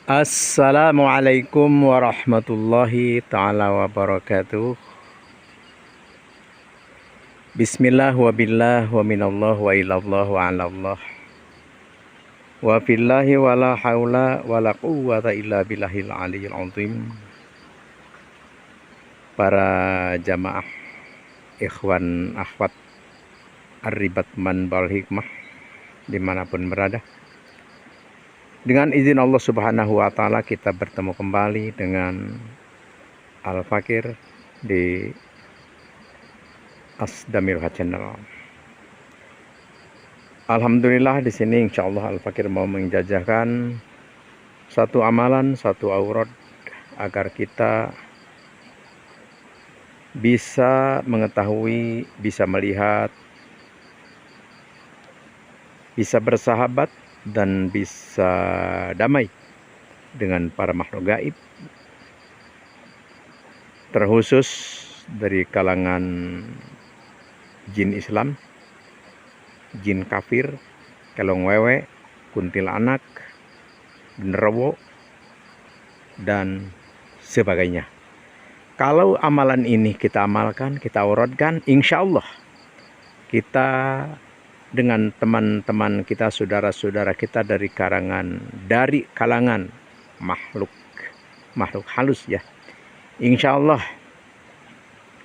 Assalamualaikum warahmatullahi ta'ala wabarakatuh. Bismillah wa billah wa minallah wa ilallah wa alallah wa billahi wa la hawla wa la quwwata illa billahil aliyil azim. Para jamaah ikhwan akhwat Ar-Ribat Manbal Hikmah dimanapun berada, dengan izin Allah Subhanahu wa Ta'ala kita bertemu kembali dengan Al-Fakir di Asdamirha Channel. Alhamdulillah, di sini insya Allah Al-Fakir mau menjajakan satu amalan, satu aurat agar kita bisa mengetahui, bisa melihat, bisa bersahabat dan bisa damai dengan para makhluk gaib, terkhusus dari kalangan jin Islam, jin kafir, kelong wewe, kuntilanak, genderuwo, dan sebagainya. Kalau amalan ini kita amalkan, kita auratkan, insya Allah kita dengan teman-teman kita, saudara-saudara kita dari kalangan makhluk halus ya, insya Allah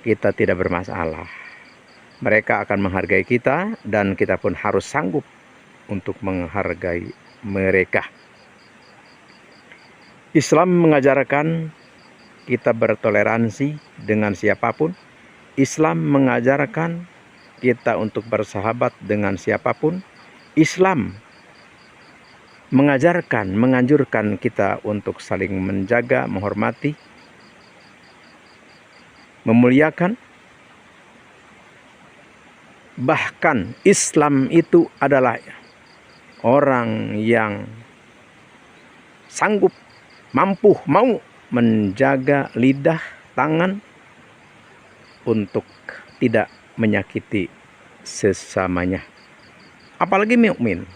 kita tidak bermasalah. Mereka akan menghargai kita dan kita pun harus sanggup untuk menghargai mereka. Islam mengajarkan kita bertoleransi dengan siapapun. Islam mengajarkan kita untuk bersahabat dengan siapapun. Islam mengajarkan, menganjurkan kita untuk saling menjaga, menghormati, memuliakan. Bahkan Islam itu adalah orang yang sanggup, mampu, mau menjaga lidah, tangan untuk tidak menyakiti sesamanya. Apalagi mukmin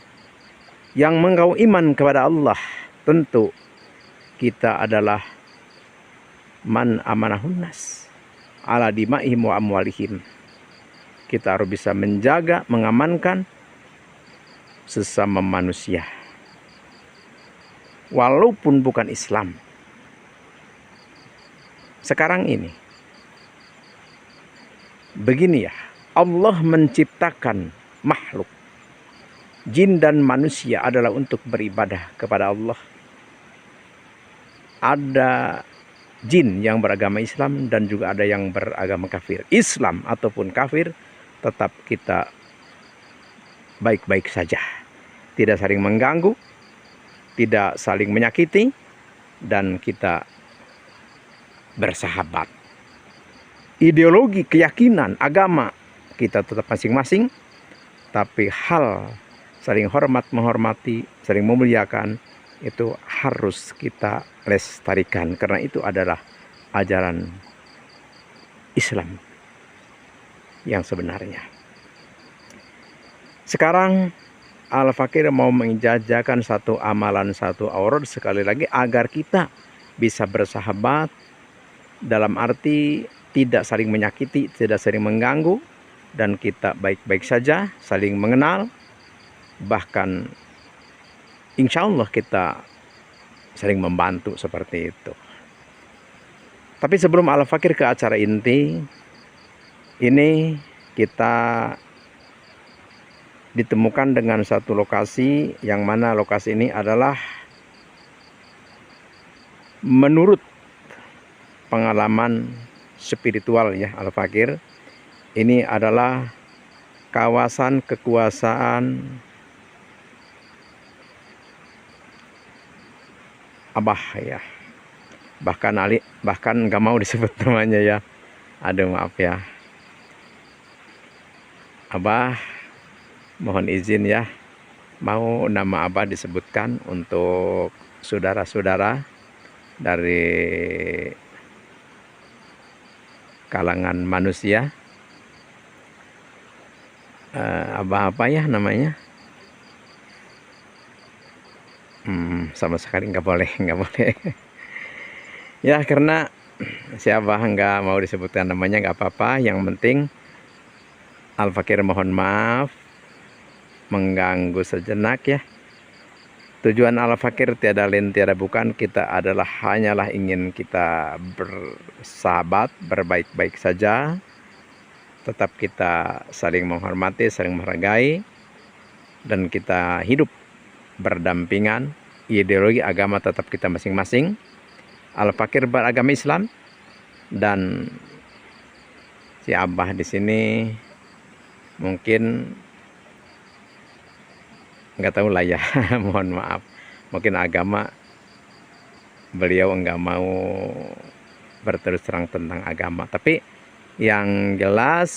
yang mengkau iman kepada Allah, tentu kita adalah man amanahun nas ala dima'ihim wa amwalihim. Kita harus bisa menjaga, mengamankan sesama manusia walaupun bukan Islam. Sekarang ini begini ya, Allah menciptakan makhluk jin dan manusia adalah untuk beribadah kepada Allah. Ada jin yang beragama Islam dan juga ada yang beragama kafir. Islam ataupun kafir, tetap kita baik-baik saja, tidak saling mengganggu, tidak saling menyakiti, dan kita bersahabat. Ideologi, keyakinan, agama kita tetap masing-masing, tapi hal saling hormat, menghormati, saling memuliakan itu harus kita lestarikan, karena itu adalah ajaran Islam yang sebenarnya. Sekarang Al-Fakir mau menjajakan satu amalan, satu aurat sekali lagi agar kita bisa bersahabat, dalam arti tidak saling menyakiti, tidak saling mengganggu, dan kita baik-baik saja, saling mengenal, bahkan insya Allah kita saling membantu seperti itu. Tapi sebelum Al-Fakir ke acara inti, ini kita ditemukan dengan satu lokasi, yang mana lokasi ini adalah menurut pengalaman spiritual ya Al-Fakir, ini adalah kawasan kekuasaan Abah ya. Bahkan nggak mau disebut namanya ya. Aduh, maaf ya. Abah mohon izin ya, mau nama Abah disebutkan untuk saudara-saudara dari kalangan manusia. Abah apa ya namanya? Sama sekali nggak boleh, nggak boleh. Ya karena si Abah nggak mau disebutkan namanya, nggak apa-apa. Yang penting Al-Fakir mohon maaf mengganggu sejenak ya. Tujuan Al-Fakir tiada lain tiada bukan, kita adalah hanyalah ingin kita bersahabat, berbaik-baik saja. Tetap kita saling menghormati, saling menghargai, dan kita hidup berdampingan. Ideologi agama tetap kita masing-masing. Al-Fakir beragama Islam, dan si Abah di sini mungkin nggak tahu lah ya. Mohon maaf, mungkin agama beliau nggak mau berterus terang tentang agama, tapi yang jelas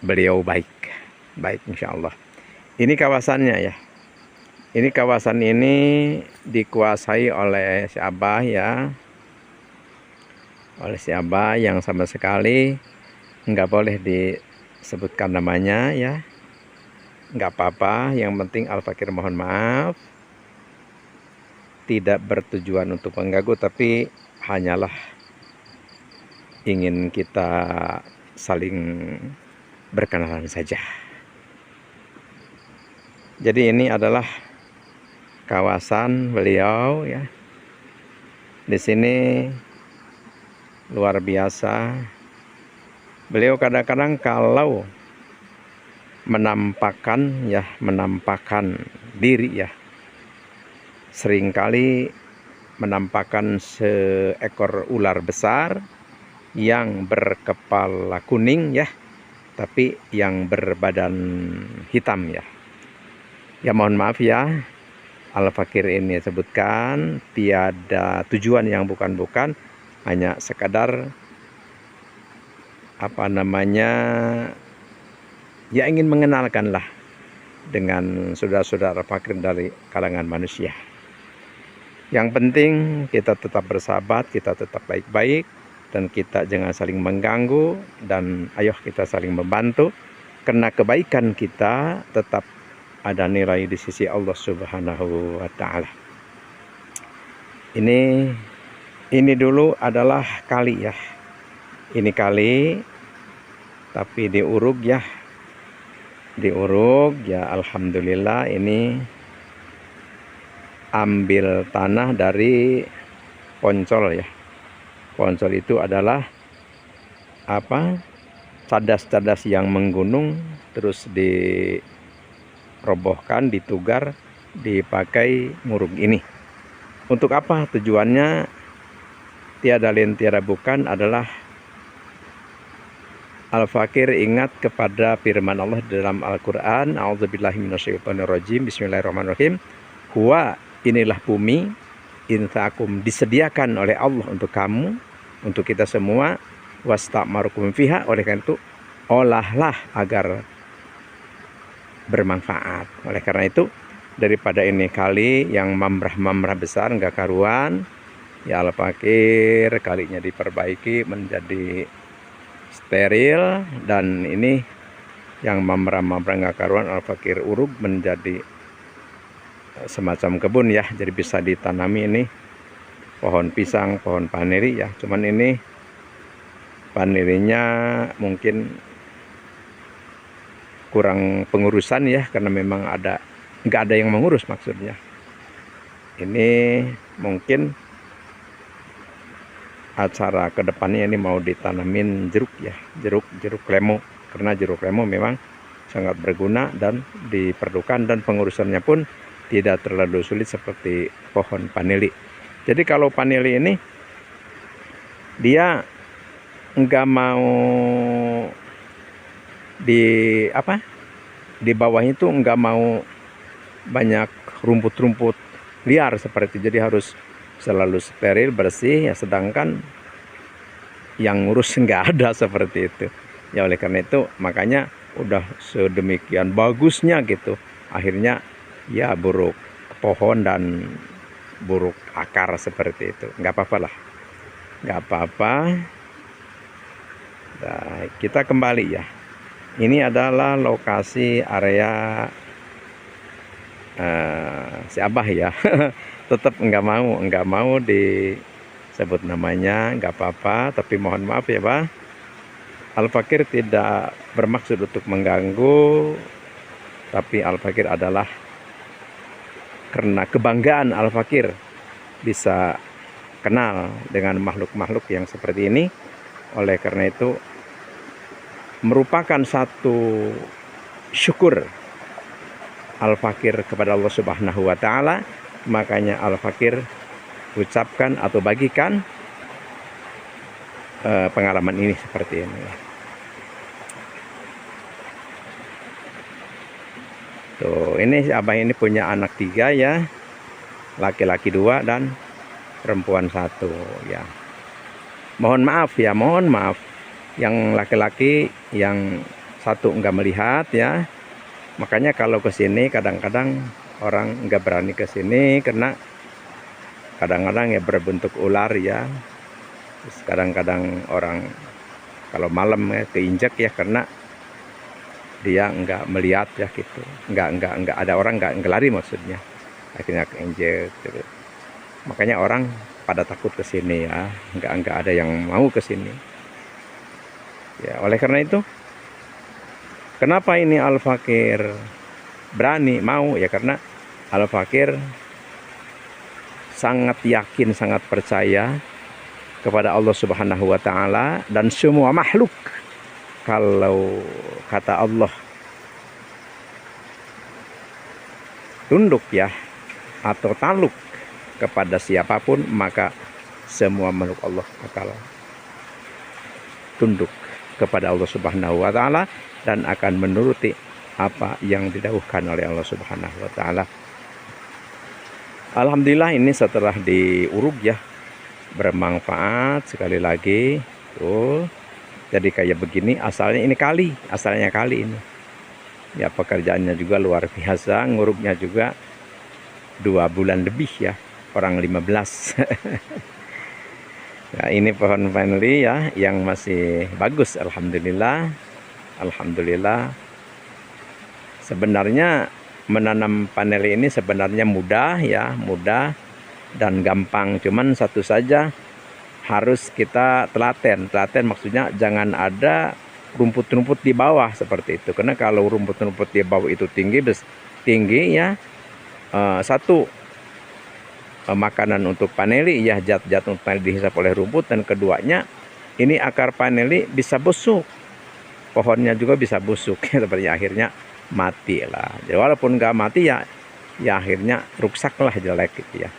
beliau baik insya Allah. Ini kawasannya ya, ini kawasan ini dikuasai oleh si Abah ya, oleh si Abah yang sama sekali nggak boleh disebutkan namanya ya. Nggak apa-apa, yang penting Al-Fakir mohon maaf, tidak bertujuan untuk mengganggu, tapi hanyalah ingin kita saling berkenalan saja. Jadi ini adalah kawasan beliau ya. Di sini luar biasa. Beliau kadang-kadang kalau menampakkan diri ya, seringkali menampakkan seekor ular besar yang berkepala kuning ya, tapi yang berbadan hitam ya. Ya mohon maaf ya, Al-Fakir ini sebutkan tiada tujuan yang bukan-bukan, hanya sekadar ya ingin mengenalkan lah dengan saudara-saudara Fakir dari kalangan manusia. Yang penting kita tetap bersahabat, kita tetap baik-baik, dan kita jangan saling mengganggu, dan ayo kita saling membantu, karena kebaikan kita tetap ada nilai di sisi Allah Subhanahu wa Ta'ala. Ini dulu adalah kali ya, ini kali, tapi diuruk ya, alhamdulillah. Ini ambil tanah dari Poncol ya. Poncol itu adalah cadas-cadas yang menggunung, terus dirobohkan, ditugar, dipakai nguruk ini. Untuk apa tujuannya? Tiada lain tiada bukan adalah Al-Fakir ingat kepada firman Allah dalam Al-Quran. A'udzubillahi minasyaitonirrajim. Bismillahirrahmanirrahim. Huwa, inilah bumi, intakum, disediakan oleh Allah untuk kamu, untuk kita semua. Wasta'marukum fiha, oleh karena itu olahlah agar bermanfaat. Oleh karena itu, daripada ini kali yang mamrah besar nggak karuan, ya Al-Fakir kalinya diperbaiki menjadi steril, dan ini yang mamrah nggak karuan Al-Fakir uruk menjadi semacam kebun ya. Jadi bisa ditanami ini pohon pisang, pohon paniri ya. Cuman ini panirinya mungkin kurang pengurusan ya, karena memang nggak ada yang mengurus maksudnya. Ini mungkin acara kedepannya ini mau ditanamin jeruk ya, jeruk lemo, karena jeruk lemo memang sangat berguna dan diperlukan, dan pengurusannya pun tidak terlalu sulit seperti pohon panili. Jadi kalau panili ini dia nggak mau di bawahnya itu nggak mau banyak rumput-rumput liar seperti itu, jadi harus selalu steril, bersih ya, sedangkan yang ngurus nggak ada seperti itu ya. Oleh karena itu makanya udah sedemikian bagusnya gitu, akhirnya ya buruk pohon dan buruk akar seperti itu. Nggak apa-apa lah, nggak apa-apa. Nah, kita kembali ya, Ini adalah lokasi area si Abah ya. Tetap nggak mau disebut namanya, nggak apa-apa, tapi mohon maaf ya Bah. Al-Fakir tidak bermaksud untuk mengganggu, tapi Al-Fakir adalah karena kebanggaan Al-Fakir bisa kenal dengan makhluk-makhluk yang seperti ini. Oleh karena itu merupakan satu syukur Al-Fakir kepada Allah Subhanahu wa taala, makanya Al-Fakir ucapkan atau bagikan pengalaman ini seperti ini. Tuh, ini Abah ini punya anak 3 ya, laki-laki 2 dan perempuan 1 ya. Mohon maaf ya, mohon maaf yang laki-laki yang 1 enggak melihat ya. Makanya kalau ke sini kadang-kadang orang enggak berani ke sini karena kadang-kadang ya berbentuk ular ya. Terus kadang-kadang orang kalau malam ya keinjak ya karena dia enggak melihat ya gitu. Enggak ada orang enggak lari maksudnya. Akhirnya keinjek gitu. Makanya orang pada takut ke sini ya. Enggak ada yang mau ke sini. Ya, oleh karena itu kenapa ini Al-Fakir berani mau ya, karena Al-Fakir sangat yakin, sangat percaya kepada Allah Subhanahu wa taala dan semua makhluk. Kalau kata Allah tunduk ya atau taluk kepada siapapun, maka semua makhluk Allah bakal tunduk kepada Allah Subhanahu wa taala dan akan menuruti apa yang didahulukan oleh Allah Subhanahu wa taala. Alhamdulillah ini setelah diuruk ya, bermanfaat sekali lagi. Tuh. Jadi kayak begini, asalnya kali ini. Ya pekerjaannya juga luar biasa, nguruknya juga 2 bulan lebih ya, orang 15. Nah, ini pohon vanili ya yang masih bagus, alhamdulillah. Alhamdulillah. Sebenarnya menanam vanili ini sebenarnya mudah ya, mudah dan gampang. Cuman satu saja, harus kita telaten maksudnya jangan ada rumput-rumput di bawah seperti itu. Karena kalau rumput-rumput di bawah itu tinggi ya, satu makanan untuk vanili ya, zat-zat untuk vanili dihisap oleh rumput, dan keduanya ini akar vanili bisa busuk, pohonnya juga bisa busuk seperti akhirnya mati lah. Jadi walaupun nggak mati ya akhirnya rusak lah, jelek gitu ya.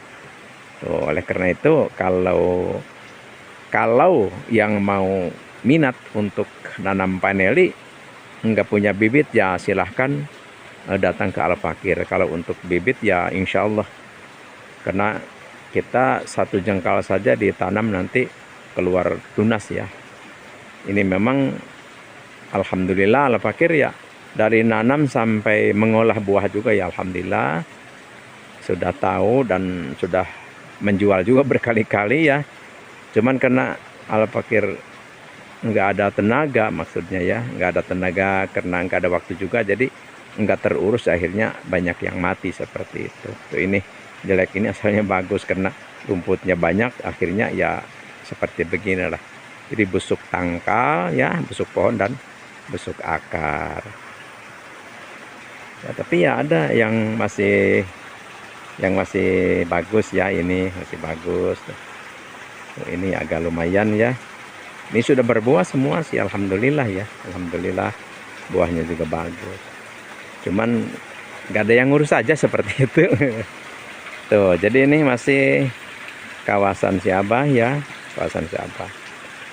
Tuh, oleh karena itu kalau yang mau minat untuk nanam vanili nggak punya bibit ya silahkan datang ke Al-Fakir. Kalau untuk bibit ya insya Allah, karena kita 1 jengkal saja ditanam nanti keluar tunas ya. Ini memang alhamdulillah Al-Fakir ya, dari nanam sampai mengolah buah juga ya alhamdulillah sudah tahu dan sudah menjual juga berkali-kali ya. Cuman karena Al-Fakir nggak ada tenaga, maksudnya ya nggak ada tenaga karena nggak ada waktu juga, jadi nggak terurus, akhirnya banyak yang mati seperti itu. Tuh, ini jelek, ini asalnya bagus karena rumputnya banyak, akhirnya ya seperti beginilah. Jadi busuk tangkal ya, busuk pohon dan busuk akar ya. Tapi ya ada yang masih bagus ya, ini masih bagus. Ini agak lumayan ya. Ini sudah berbuah semua sih, alhamdulillah ya. Alhamdulillah buahnya juga bagus. Cuman nggak ada yang ngurus aja seperti itu. Tuh, jadi ini masih kawasan Siabah ya, kawasan Siabah.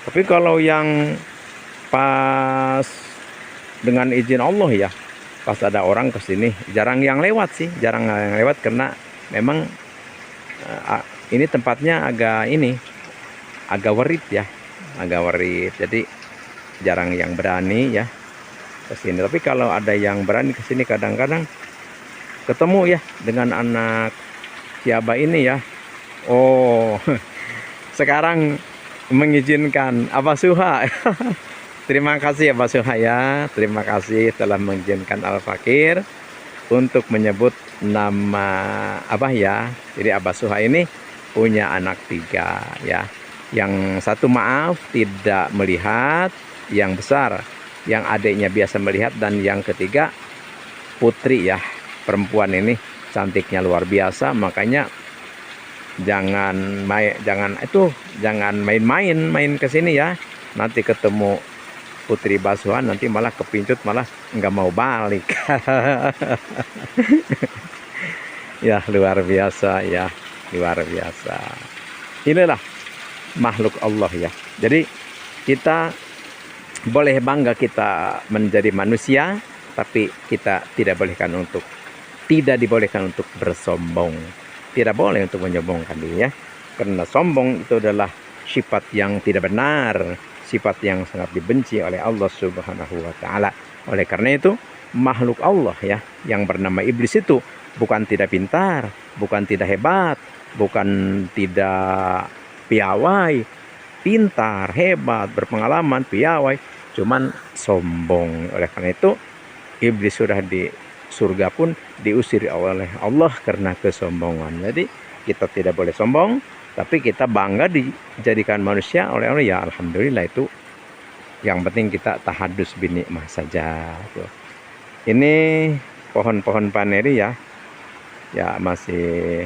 Tapi kalau yang pas dengan izin Allah ya, pas ada orang ke sini, jarang yang lewat sih, jarang yang lewat karena memang ini tempatnya agak werit ya, agak werit, jadi jarang yang berani ya ke sini. Tapi kalau ada yang berani ke sini kadang-kadang ketemu ya dengan anak Siabah ini ya. Oh, sekarang mengizinkan Abah Suha Terima kasih ya Pak Suhaya. Terima kasih telah mengizinkan Al-Fakir untuk menyebut nama Abah ya. Jadi Abah Suha ini punya anak 3 ya. Yang satu maaf tidak melihat, yang besar, yang adiknya biasa melihat, dan yang ketiga putri ya. Perempuan ini cantiknya luar biasa, makanya jangan main-main ke sini ya. Nanti ketemu Putri Basuhan nanti malah kepincut, malah nggak mau balik. Ya luar biasa ya, luar biasa. Inilah makhluk Allah ya. Jadi kita boleh bangga kita menjadi manusia, tapi kita tidak dibolehkan untuk bersombong. Tidak boleh untuk menyombongkan diri ya. Karena sombong itu adalah sifat yang tidak benar, sifat yang sangat dibenci oleh Allah Subhanahu wa taala. Oleh karena itu, makhluk Allah ya yang bernama iblis itu bukan tidak pintar, bukan tidak hebat, bukan tidak piawai, pintar, hebat, berpengalaman, piawai, cuman sombong. Oleh karena itu, iblis sudah di surga pun diusir oleh Allah karena kesombongan. Jadi kita tidak boleh sombong, tapi kita bangga dijadikan manusia oleh Allah ya, alhamdulillah. Itu yang penting kita tahadus binikmah saja tuh. Ini pohon-pohon paneri ya, ya masih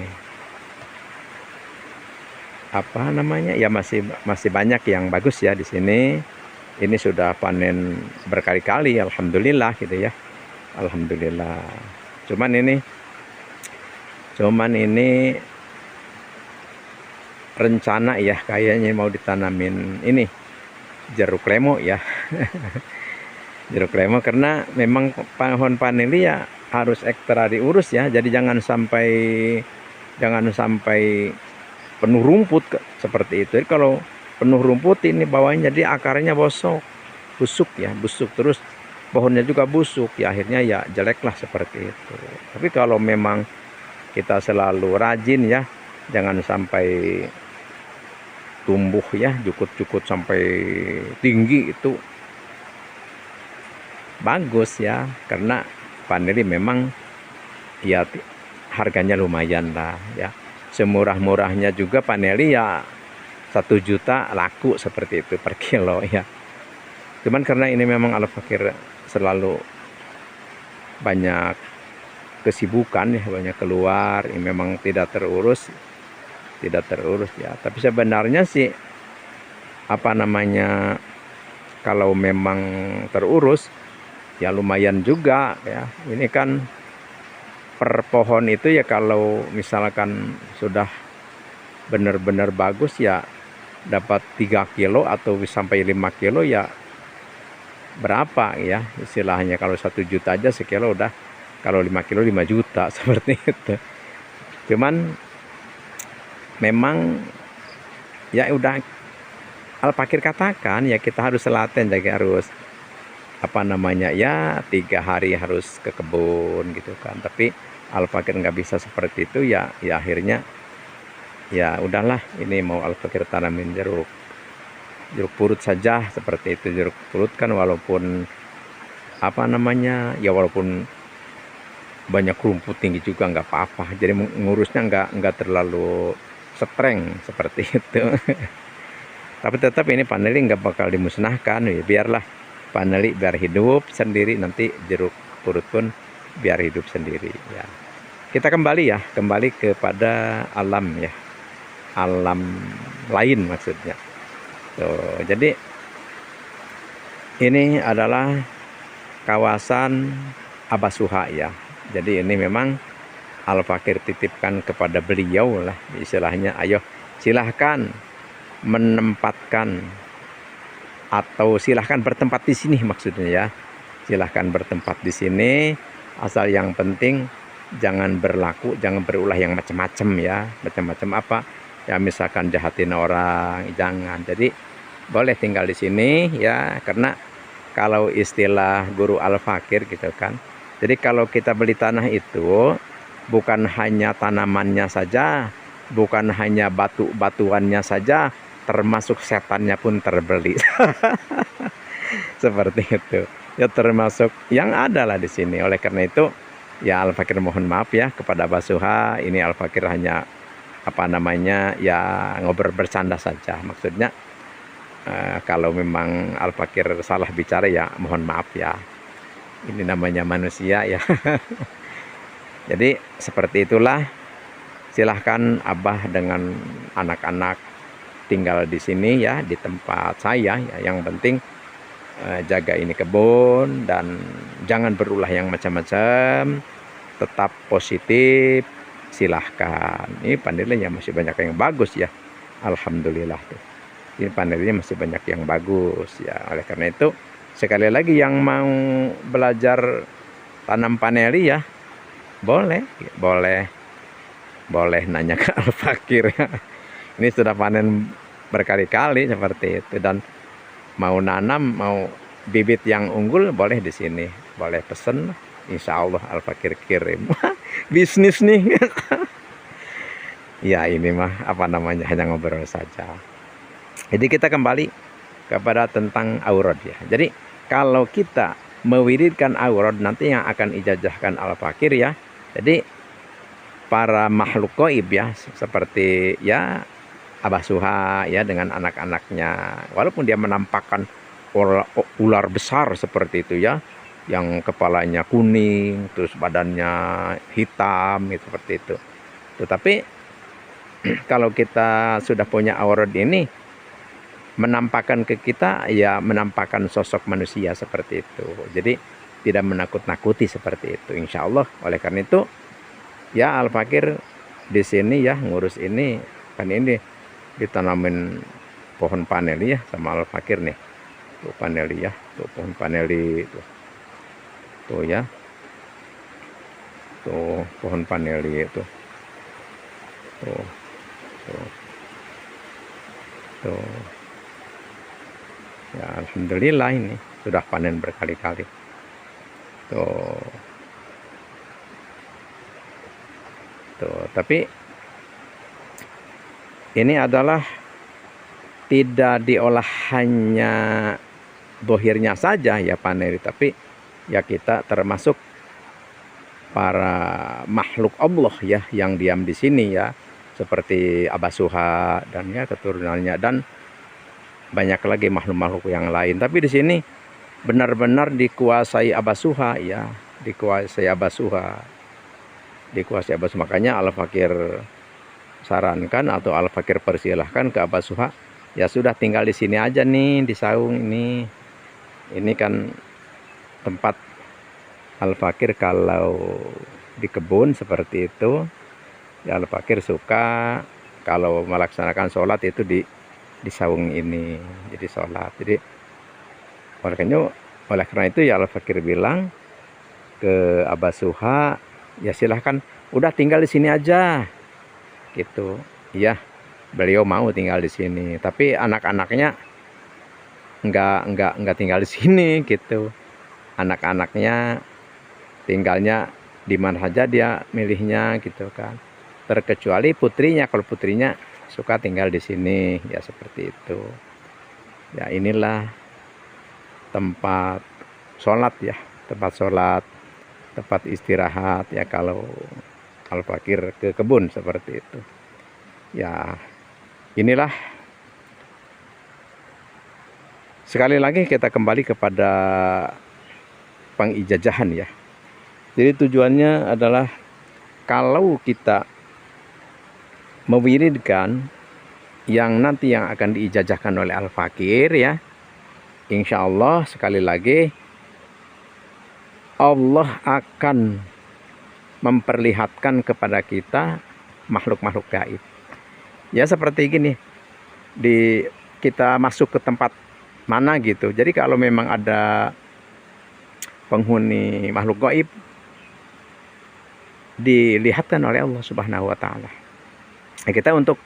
apa namanya ya, masih banyak yang bagus ya di sini. Ini sudah panen berkali-kali, alhamdulillah gitu ya, alhamdulillah. Cuman ini rencana ya, kayaknya mau ditanamin ini jeruk lemo ya. Jeruk lemo, karena memang pohon paneli ya harus ekstra diurus ya. Jadi jangan sampai penuh rumput seperti itu. Jadi kalau penuh rumput ini bawahnya, jadi akarnya busuk ya, busuk terus, pohonnya juga busuk ya, akhirnya ya jelek lah seperti itu. Tapi kalau memang kita selalu rajin ya, jangan sampai tumbuh ya jukut-jukut sampai tinggi, itu bagus ya, karena paneli memang ya harganya lumayan lah ya. Semurah-murahnya juga paneli ya 1 juta laku seperti itu per kilo ya. Cuman karena ini memang Al-Fakir selalu banyak kesibukan ya, banyak keluar, ini memang tidak terurus ya. Tapi sebenarnya sih apa namanya, kalau memang terurus ya lumayan juga ya. Ini kan per pohon itu ya, kalau misalkan sudah benar-benar bagus ya dapat 3 kilo atau sampai 5 kilo ya, berapa ya istilahnya, kalau 1 juta aja sekilo udah, kalau 5 kilo 5 juta seperti itu. Cuman memang ya udah Al-Fakir katakan ya, kita harus telaten, jaga, harus apa namanya ya 3 hari harus ke kebun gitu kan. Tapi Al-Fakir nggak bisa seperti itu ya, akhirnya ya udahlah, ini mau Al-Fakir tanamin jeruk purut saja seperti itu. Jeruk purut kan walaupun apa namanya ya, walaupun banyak rumput tinggi juga nggak apa-apa, jadi ngurusnya nggak terlalu streng seperti itu. Tapi tetap ini paneli nggak bakal dimusnahkan ya, biarlah paneli biar hidup sendiri, nanti jeruk purut pun biar hidup sendiri ya. Kita kembali kepada alam ya, alam lain maksudnya. Jadi ini adalah kawasan Abah Suha ya. Jadi ini memang Al-Fakir titipkan kepada beliau lah istilahnya, ayo silahkan menempatkan atau silahkan bertempat di sini maksudnya ya. Silahkan bertempat di sini, asal yang penting jangan berulah yang macam-macam ya. Macam-macam apa? Ya misalkan jahatin orang, jangan. Jadi boleh tinggal di sini ya, karena kalau istilah guru Al-Fakir gitu kan. Jadi kalau kita beli tanah itu bukan hanya tanamannya saja, bukan hanya batu-batuannya saja, termasuk setannya pun terbeli. Seperti itu. Ya termasuk yang ada lah di sini. Oleh karena itu ya Al-Fakir mohon maaf ya kepada Abah Suha. Ini Al-Fakir hanya apa namanya ya ngobrol bercanda saja. Maksudnya kalau memang Al-Fakir salah bicara ya mohon maaf ya. Ini namanya manusia ya. Jadi seperti itulah. Silahkan Abah dengan anak-anak tinggal di sini ya, di tempat saya ya. Yang penting jaga ini kebun dan jangan berulah yang macam-macam, tetap positif. Silahkan. Ini panelnya masih banyak yang bagus ya, alhamdulillah tuh. Ini panelnya masih banyak yang bagus ya. Oleh karena itu sekali lagi yang mau belajar tanam paneli ya boleh nanya ke Al-Fakir ya. Ini sudah panen berkali-kali seperti itu, dan mau nanam, mau bibit yang unggul boleh di sini, boleh pesen, insya Allah Al-Fakir kirim. Bisnis nih. Ya ini mah apa namanya hanya ngobrol saja. Jadi kita kembali kepada tentang aurad ya. Jadi kalau kita mewiridkan aurad nanti yang akan ijazahkan Al-Fakir ya. Jadi para makhluk gaib ya, seperti ya Abah Suha ya dengan anak-anaknya, walaupun dia menampakkan ular besar seperti itu ya, yang kepalanya kuning terus badannya hitam gitu, seperti itu. Tetapi kalau kita sudah punya aurad ini menampakkan ke kita ya menampakkan sosok manusia seperti itu. Jadi tidak menakut-nakuti seperti itu insya Allah. Oleh karena itu ya Al-Fakir di sini ya ngurus ini, kan ini ditanamin pohon paneli ya sama Al-Fakir nih. Tuh paneli ya, tuh pohon paneli tuh. Tuh ya. Tuh pohon paneli itu. Tuh. Tuh. Tuh. Ya alhamdulillah ini sudah panen berkali-kali. Tuh. Tuh, tapi ini adalah tidak diolah hanya dohirnya saja ya paneli, tapi ya kita termasuk para makhluk Allah ya yang diam di sini ya, seperti Abah Suha dan ya keturunannya dan banyak lagi makhluk-makhluk yang lain. Tapi di sini benar-benar dikuasai Abah Suha ya, dikuasai Abah Suha. Dikuasai Abah Suha. Makanya Al-Fakir sarankan atau Al-Fakir persilahkan ke Abah Suha, ya sudah tinggal di sini aja nih di saung ini. Ini kan tempat Al-Fakir kalau di kebun seperti itu. Ya Al-Fakir suka kalau melaksanakan sholat itu di saung ini. Jadi sholat. Jadi oleh karena itu ya Al-Fakir bilang ke Abah Suha, ya silahkan udah tinggal di sini aja gitu. Iya, beliau mau tinggal di sini, tapi anak-anaknya enggak tinggal di sini gitu. Anak-anaknya tinggalnya di mana saja dia milihnya gitu kan. Terkecuali putrinya, kalau putrinya suka tinggal di sini ya seperti itu. Ya inilah tempat sholat ya, tempat sholat, tempat istirahat ya kalau Al-Fakir ke kebun seperti itu. Ya inilah, sekali lagi kita kembali kepada pengijazahan ya. Jadi tujuannya adalah kalau kita mewiridkan yang nanti yang akan diijazahkan oleh Al-Fakir ya, insya Allah sekali lagi Allah akan memperlihatkan kepada kita makhluk-makhluk gaib. Ya seperti gini, kita masuk ke tempat mana gitu. Jadi kalau memang ada penghuni makhluk gaib, dilihatkan oleh Allah Subhanahu wa taala. Kita untuk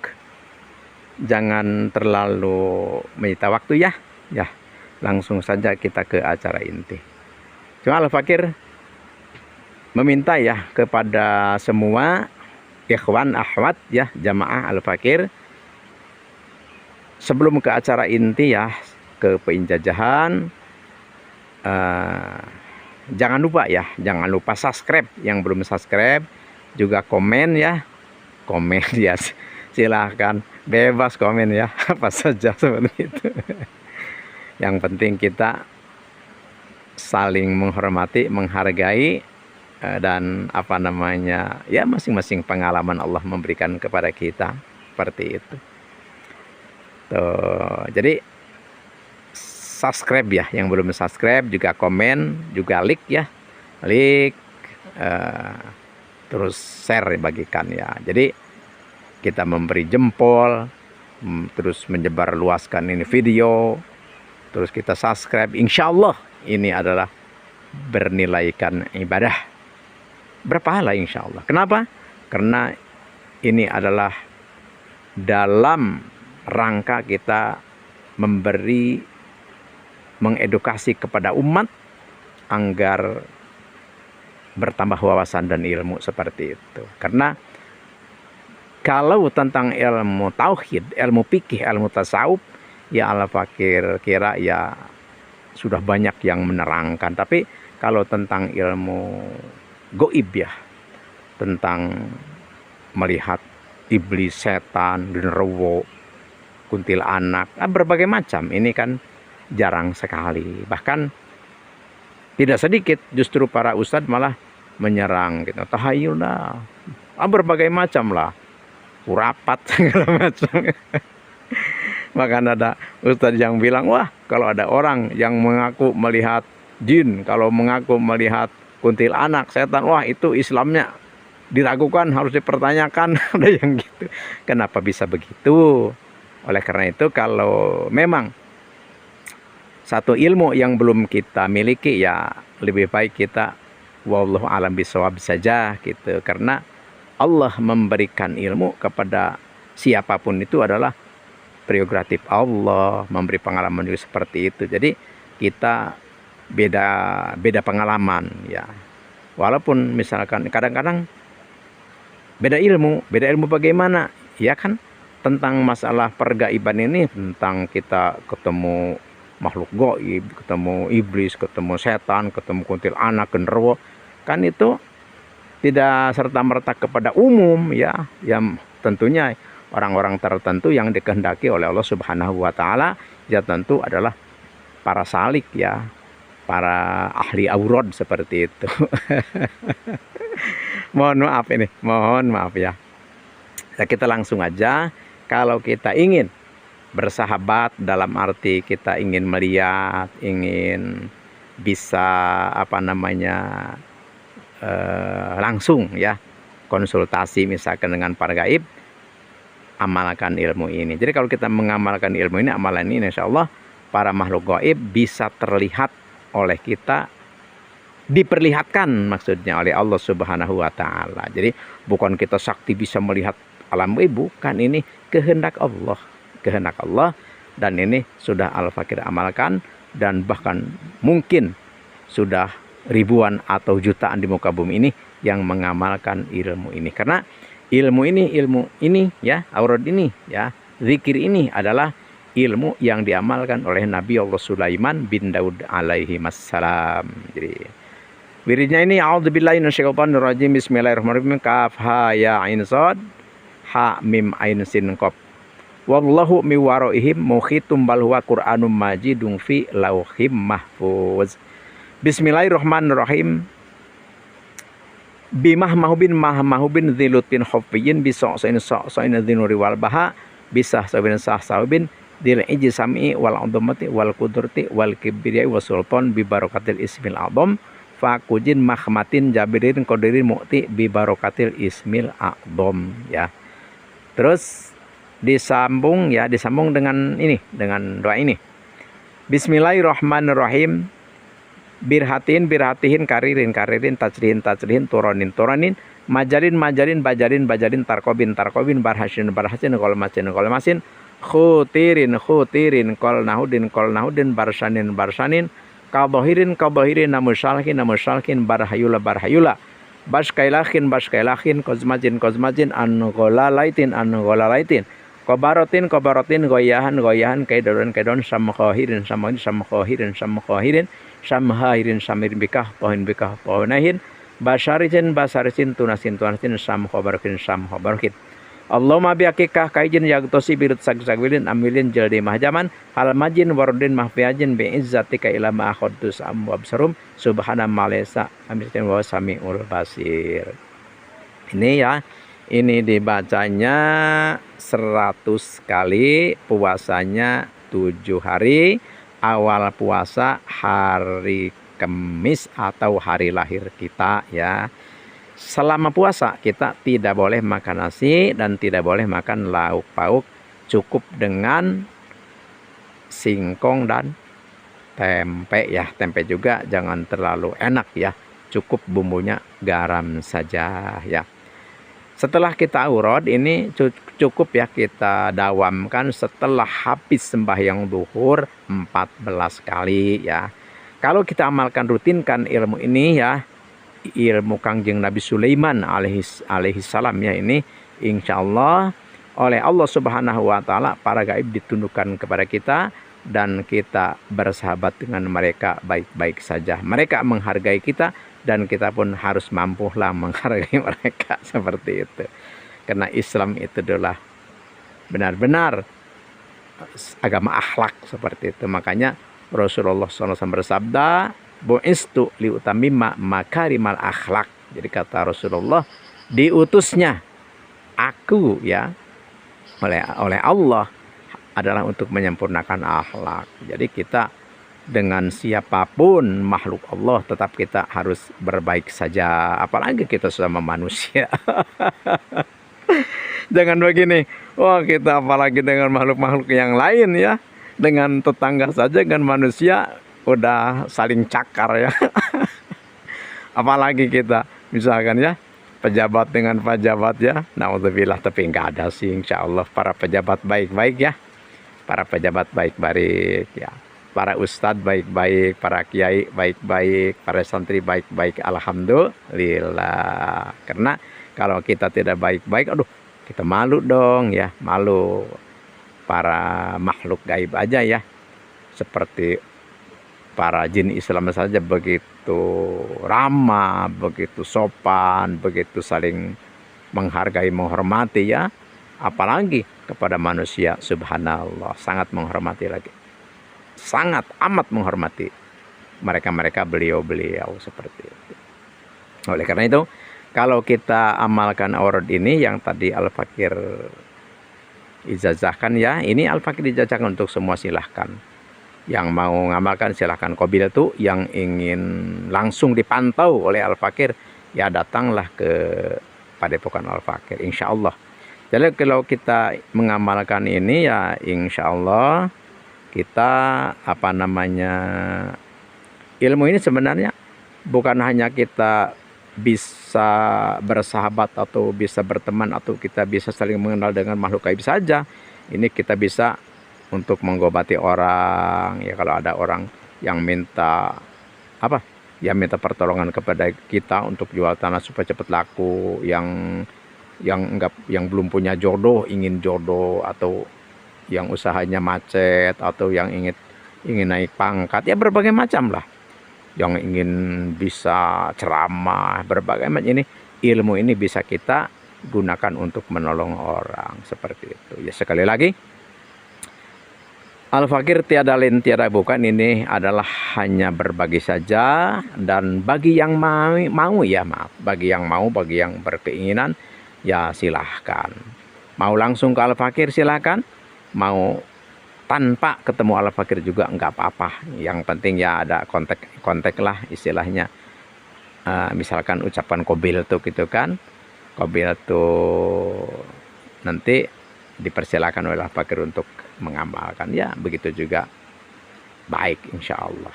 jangan terlalu menyita waktu ya. Ya, langsung saja kita ke acara inti. Cuma Al-Fakir meminta ya kepada semua ikhwan akhwat ya jamaah Al-Fakir, sebelum ke acara inti ya, ke penjajahan Jangan lupa ya, jangan lupa subscribe. Yang belum subscribe juga komen ya. Komen ya, silahkan bebas komen ya, apa saja seperti itu. Yang penting kita saling menghormati, menghargai, dan apa namanya ya, masing-masing pengalaman Allah memberikan kepada kita seperti itu. Tuh, jadi subscribe ya, yang belum subscribe juga komen, juga like ya, like, terus share, bagikan ya. Jadi kita memberi jempol, terus menyebar luaskan ini video, terus kita subscribe, insya Allah ini adalah bernilaikan ibadah, berpahala insya Allah. Kenapa? Karena ini adalah dalam rangka kita mengedukasi kepada umat agar bertambah wawasan dan ilmu seperti itu. Karena kalau tentang ilmu tauhid, ilmu fikih, ilmu tasawuf, ya Al-Fakir kira ya sudah banyak yang menerangkan. Tapi kalau tentang ilmu goib ya, tentang melihat iblis, setan, genderuwo, kuntilanak, berbagai macam, ini kan jarang sekali. Bahkan tidak sedikit justru para ustadz malah menyerang gitu, tahayul lah, berbagai macam lah, urapat segala macam. Bahkan ada ustadz yang bilang, wah kalau ada orang yang mengaku melihat jin, kalau mengaku melihat kuntilanak, setan, wah itu Islamnya diragukan, harus dipertanyakan. Ada yang gitu. Kenapa bisa begitu? Oleh karena itu, kalau memang satu ilmu yang belum kita miliki, ya lebih baik kita wallahu alam bisawab saja gitu. Karena Allah memberikan ilmu kepada siapapun itu adalah prerogatif Allah, memberi pengalaman juga seperti itu. Jadi kita beda pengalaman ya. Walaupun misalkan kadang-kadang beda ilmu bagaimana? Ya kan, tentang masalah pergaiban ini, tentang kita ketemu makhluk gaib, ketemu iblis, ketemu setan, ketemu kuntilanak, genderuwo, kan itu tidak serta-merta kepada umum ya. Yang tentunya orang-orang tertentu yang dikehendaki oleh Allah Subhanahu wa taala, ya tentu adalah para salik ya, para ahli aurad seperti itu. Mohon maaf ya. Kita langsung aja. Kalau kita ingin bersahabat dalam arti kita ingin melihat, ingin bisa langsung ya konsultasi misalkan dengan para gaib, amalkan ilmu ini. Jadi kalau kita mengamalkan ilmu ini, amalan ini, insya Allah para makhluk gaib bisa terlihat oleh kita, diperlihatkan maksudnya oleh Allah Subhanahu wa taala. Jadi bukan kita sakti bisa melihat alam gaib, bukan, ini kehendak Allah. Kehendak Allah, dan ini sudah Al-Fakir amalkan, dan bahkan mungkin sudah ribuan atau jutaan di muka bumi ini yang mengamalkan ilmu ini. Karena ilmu ini ya, aurad ini ya, zikir ini adalah ilmu yang diamalkan oleh Nabi Allah Sulaiman bin Daud alaihi wassalam. Jadi wiridnya ini, a'udzubillahi minasyaitonirrajim, bismillahirrahmanirrahim, kaf ha ya ain sad ha mim ain sin qaf. Wallahu mi waraihim muhitum bal huwa Qur'anum majidun fi lauhim mahfuz. Bismillahirrahmanirrahim. Bimah mahubin zilutin khafiyyin bisa'sain dzinuri wal baha bisah sabin sahsabin dil ijsami wal adamati wal qudrati wal kibriyai wasultan bi barakatil ismil azam faqujin mahmatin jabirin qadirin mu'ti bi barakatil ismil azam ya. Terus disambung dengan ini, dengan doa ini. Bismillahirrahmanirrahim. Birhatihin karirin tajrihin turanin majalin bajarin tarkobin barhasin kolmasin khutirin kolnahudin barsanin kabohirin namusalkin barhayula baskailakin kozmajin anugolaitin kobarotin goyahan kaidoran samkhohirin samhairin samirin bikah pohin pohinahin basarisin tunasin sam khobarukin sam khobarukin Allahumma biakikah kaijin yagtosi birut sagsagwilin amilin jaldi mahjaman hal majin warudin mahfiajin bi'izzatika ila ma'akhodus amwabsarum subhana malesa amirin wa sami'ul basir. Ini ya, ini dibacanya 100 kali, puasanya 7 hari, awal puasa hari Kamis atau hari lahir kita ya. Selama puasa kita tidak boleh makan nasi dan tidak boleh makan lauk pauk, cukup dengan singkong dan tempe ya. Tempe juga jangan terlalu enak ya, cukup bumbunya garam saja ya. Setelah kita aurad ini cukup ya kita dawamkan setelah habis sembahyang duhur 14 kali ya. Kalau kita amalkan rutinkan ilmu ini ya, ilmu Kangjeng Nabi Sulaiman alaihi salam ya, ini insya Allah oleh Allah Subhanahu wa Ta'ala para gaib ditundukkan kepada kita dan kita bersahabat dengan mereka baik-baik saja. Mereka menghargai kita dan kita pun harus mampulah menghargai mereka seperti itu. Karena Islam itu adalah benar-benar agama akhlak seperti itu. Makanya Rasulullah SAW bersabda, bu'istu liutamimma makarimal akhlak. Jadi kata Rasulullah, diutusnya aku ya oleh Allah adalah untuk menyempurnakan akhlak. Jadi kita dengan siapapun makhluk Allah tetap kita harus berbaik saja, apalagi kita sama manusia. Jangan begini, wah kita apalagi dengan makhluk-makhluk yang lain ya, dengan tetangga saja dengan manusia udah saling cakar ya. Apalagi kita misalkan ya pejabat dengan pejabat ya, naudzubillah, tapi enggak ada sih insya Allah para pejabat baik-baik ya, para pejabat baik-baik ya, para ustadz baik-baik, para kiai baik-baik, para santri baik-baik, alhamdulillah. Karena kalau kita tidak baik-baik, aduh kita malu dong ya, malu. Para makhluk gaib aja ya, seperti para jin Islam saja begitu ramah, begitu sopan, begitu saling menghargai, menghormati ya, apalagi kepada manusia, subhanallah, sangat menghormati lagi, sangat amat menghormati mereka beliau seperti itu. Oleh karena itu, kalau kita amalkan aurad ini yang tadi Al-Fakir ijazahkan ya, ini Al-Fakir ijazahkan untuk semua, silahkan. Yang mau ngamalkan silahkan. Qabil itu yang ingin langsung dipantau oleh Al-Fakir ya, datanglah ke Padepokan Al-Fakir insya Allah. Jadi kalau kita mengamalkan ini ya insya Allah kita ilmu ini sebenarnya bukan hanya kita bisa bersahabat atau bisa berteman atau kita bisa saling mengenal dengan makhluk gaib saja. Ini kita bisa untuk mengobati orang ya, kalau ada orang yang minta minta pertolongan kepada kita untuk jual tanah supaya cepat laku, yang belum punya jodoh, ingin jodoh, atau yang usahanya macet, atau yang ingin naik pangkat ya, berbagai macam lah, yang ingin bisa ceramah, berbagai macam. Ini ilmu ini bisa kita gunakan untuk menolong orang seperti itu ya. Sekali lagi, Al-Fakir tiada lain tiada bukan, ini adalah hanya berbagi saja, dan bagi yang bagi yang berkeinginan ya silahkan. Mau langsung ke Al-Fakir silahkan, mau tanpa ketemu Al-Fakir juga enggak apa-apa. Yang penting ya ada kontak lah istilahnya. Misalkan ucapan qabil tuh gitu kan, qabil tuh nanti dipersilakan oleh Al-Fakir untuk mengamalkan ya, begitu juga baik insya Allah.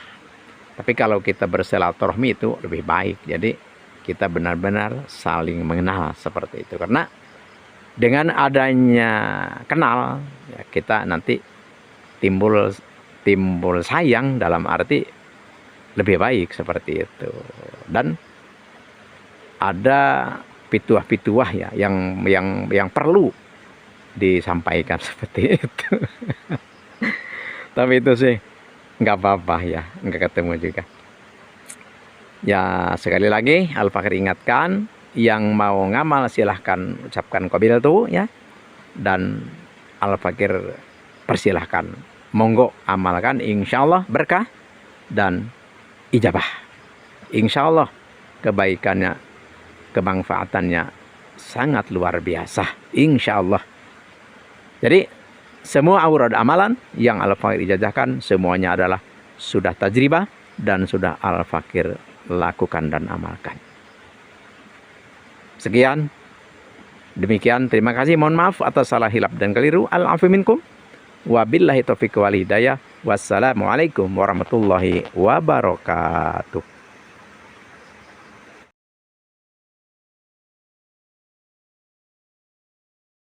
Tapi kalau kita bersilaturahmi itu lebih baik, jadi kita benar-benar saling mengenal seperti itu. Karena dengan adanya kenal ya, kita nanti timbul sayang, dalam arti lebih baik seperti itu. Dan ada pituah-pituah ya yang perlu disampaikan seperti itu. Tapi itu sih nggak apa-apa ya, nggak ketemu juga. Ya, sekali lagi Al-Fakir ingatkan, yang mau ngamal silahkan ucapkan qabiltu ya. Dan Al-Fakir persilahkan. Monggo amalkan, insya Allah berkah dan ijabah. Insya Allah kebaikannya, kemanfaatannya sangat luar biasa. Insya Allah. Jadi semua aurad amalan yang Al-Fakir ijazahkan semuanya adalah sudah tajribah dan sudah Al-Fakir lakukan dan amalkan. Sekian. Demikian, terima kasih. Mohon maaf atas salah hilaf dan keliru. Al-afu minkum. Wabillahi taufiq wal hidayah. Wassalamualaikum warahmatullahi wabarakatuh.